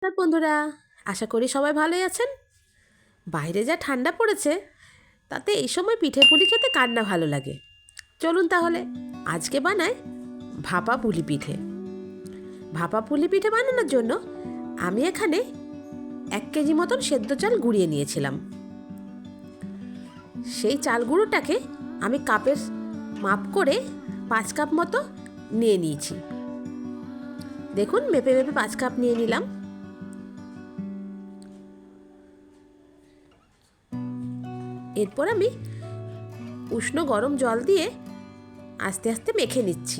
নমস্কার বন্ধুরা, আশা করি সবাই ভালোই আছেন। বাইরে যা ঠান্ডা পড়েছে তাতে এই সময় পিঠে পুলি খেতে কার না ভালো লাগে। চলুন তাহলে আজকে বানাই ভাপা পুলি পিঠে। ভাপা পুলি পিঠে বানানোর জন্য আমি এখানে 1 কেজি মতন সেদ্ধ চাল গুঁড়িয়ে নিয়েছিলাম। সেই চাল গুঁড়োটাকে আমি কাপের মাপ করে 5 কাপ মতো নিয়ে নিয়েছি। দেখুন মেপে মেপে 5 কাপ নিয়ে নিলাম। এরপর আমি উষ্ণ গরম জল দিয়ে আস্তে আস্তে মেখে নিচ্ছি।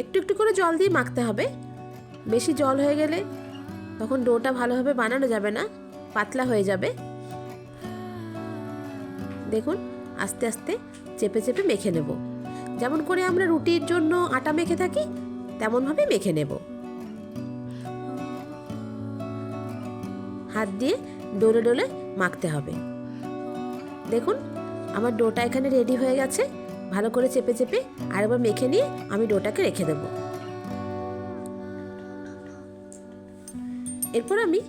একটু একটু করে জল দিয়ে মাখতে হবে। বেশি জল হয়ে গেলে তখন ডোটা ভালোভাবে বানানো যাবে না, পাতলা হয়ে যাবে। দেখুন আস্তে আস্তে চেপে চেপে মেখে নেব। যেমন করে আমরা রুটির জন্য আটা মেখে থাকি তেমনভাবে মেখে নেব। হাত দিয়ে ডোলে ডোলে মাখতে হবে। দেখুন আমার ডোটা এখানে রেডি হয়ে গেছে। ভালো করে চেপে চেপে আরেকবার মেখে নিয়ে আমি ডোটাকে রেখে দেব। এরপর আমি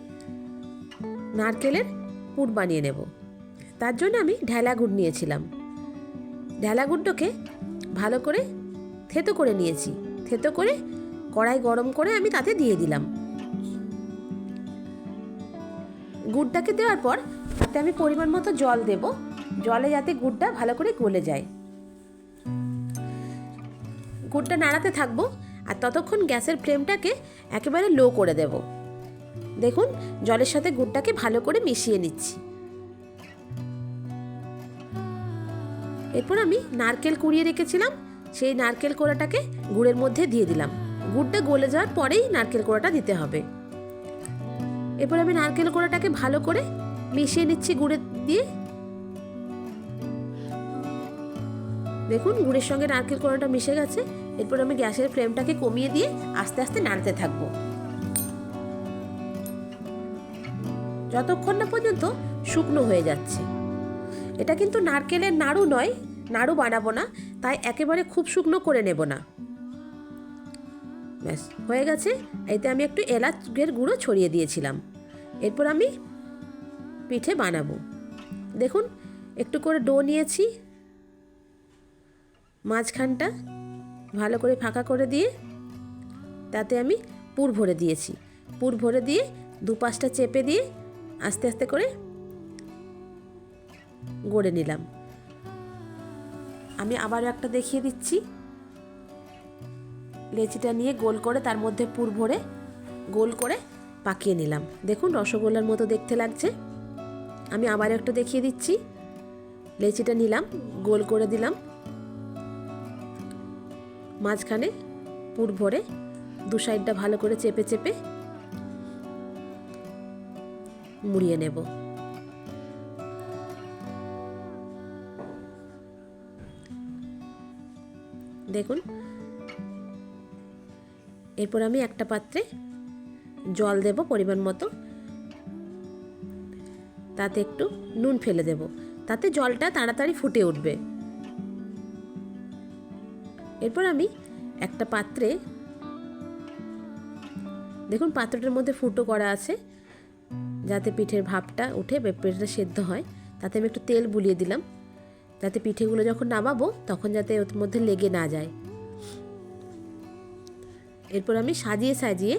নারকেলের পুর বানিয়ে নেব। তার জন্য আমি ঢেলা গুড় নিয়েছিলাম। ঢেলা গুড়টাকে ভালো করে থেতো করে নিয়েছি। থেতো করে কড়াই গরম করে আমি তাতে দিয়ে দিলাম। গুড়টাকে দেওয়ার পর তাতে আমি পরিমাণ মতো জল দেব, জলে যাতে গুড়টা ভালো করে গলে যায়। গুড়টা নাড়াতে থাকবো আর ততক্ষণ গ্যাসের ফ্লেমটাকে একেবারে লো করে দেব। দেখুন জলের সাথে গুড়টাকে ভালো করে মিশিয়ে নিচ্ছি। এরপর আমি নারকেল কুড়িয়ে রেখেছিলাম, সেই নারকেল কোড়াটাকে গুড়ের মধ্যে দিয়ে দিলাম। গুড়টা গলে যাওয়ার পরেই নারকেল কোড়াটা দিতে হবে। এরপর আমি নারকেল কোড়াটাকে ভালো করে মিশিয়ে নিচ্ছি গুড়ের দিয়ে। দেখুন গুড়ের সঙ্গে নারকেল কোড়াটা মিশে গেছে। এরপর আমি গ্যাসের ফ্লেমটাকে কমিয়ে দিয়ে আস্তে আস্তে নাড়তে থাকবো যতক্ষণ না পর্যন্ত শুকনো হয়ে যাচ্ছে। এটা কিন্তু নারকেলের নাড়ু নয়, নাড়ু বানাবো না, তাই একেবারে খুব শুকনো করে নেব না। ব্যাস হয়ে গেছে। এতে আমি একটু এলাচের গুঁড়ো ছড়িয়ে দিয়েছিলাম। এরপর আমি পিঠে বানাবো। দেখুন একটু করে ডো নিয়েছি, মাঝখানটা ভালো করে ফাঁকা করে দিয়ে তাতে আমি পুর ভরে দিয়েছি। পুর ভরে দিয়ে দুপাশটা চেপে দিয়ে আস্তে আস্তে করে গড়ে নিলাম। আমি আবারও একটা দেখিয়ে দিচ্ছি। লেচিটা নিয়ে গোল করে তার মধ্যে পুর ভরে গোল করে পাকিয়ে নিলাম। দেখুন রসগোল্লার মতো দেখতে লাগছে। আমি আবার একটা দেখিয়ে দিচ্ছি। লেচিটা নিলাম, গোল করে দিলাম, মাঝখানে পুর ভরে দু সাইডটা ভালো করে চেপে চেপে মুড়িয়ে নেব। দেখুন এরপর আমি একটা পাত্রে জল দেব পরিমাণ মতো, তাতে একটু নুন ফেলে দেব, তাতে জলটা তাড়াতাড়ি ফুটে উঠবে। এরপর আমি একটা পাত্রে, দেখুন পাত্রটার মধ্যে ফুটো করা আছে যাতে পিঠের ভাপটা উঠে পিঠেটা সেদ্ধ হয়, তাতে আমি একটু তেল বুলিয়ে দিলাম যাতে পিঠেগুলো যখন নামাবো তখন যাতে ওর মধ্যে লেগে না যায়। এরপর আমি সাজিয়ে সাজিয়ে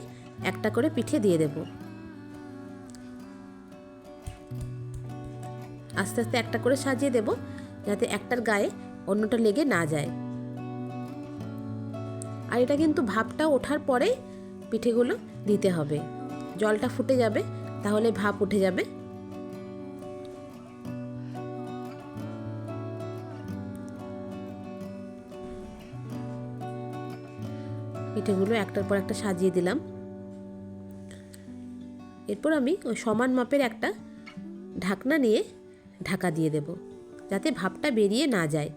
একটা করে পিঠে দিয়ে দেব। আস্তে আস্তে একটা করে সাজিয়ে দেব যাতে একটার গায়ে অন্যটা লেগে না যায়। আর এটা কিন্তু ভাপটা ওঠার পরেই পিঠেগুলো দিতে হবে। জলটা ফুটে যাবে তাহলে ভাপ উঠে যাবে। পিঠেগুলো একটার পর একটা সাজিয়ে দিলাম। এরপর আমি ওই সমান মাপের একটা ঢাকনা নিয়ে ঢাকা দিয়ে দেব যাতে ভাপটা বেরিয়ে না যায়।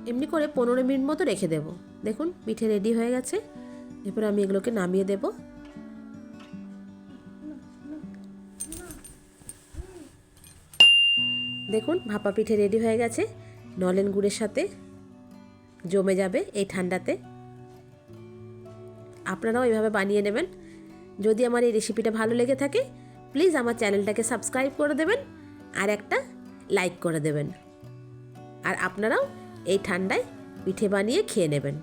এমনি করে 15 মিনিট মতো রেখে দেব। দেখুন পিঠে রেডি হয়ে গেছে। এরপর আমি এগুলোকে নামিয়ে দেব। দেখুন ভাপা পিঠে রেডি হয়ে গেছে, নলেন গুড়ের সাথে জমে যাবে এই ঠান্ডাতে। আপনারাও এইভাবে বানিয়ে নেবেন। যদি আমার এই রেসিপিটা ভালো লেগে থাকে প্লিজ আমার চ্যানেলটাকে সাবস্ক্রাইব করে দেবেন আর একটা লাইক করে দেবেন। আর আপনারাও এই ঠান্ডায় পিঠে বানিয়ে খেয়ে নেবেন।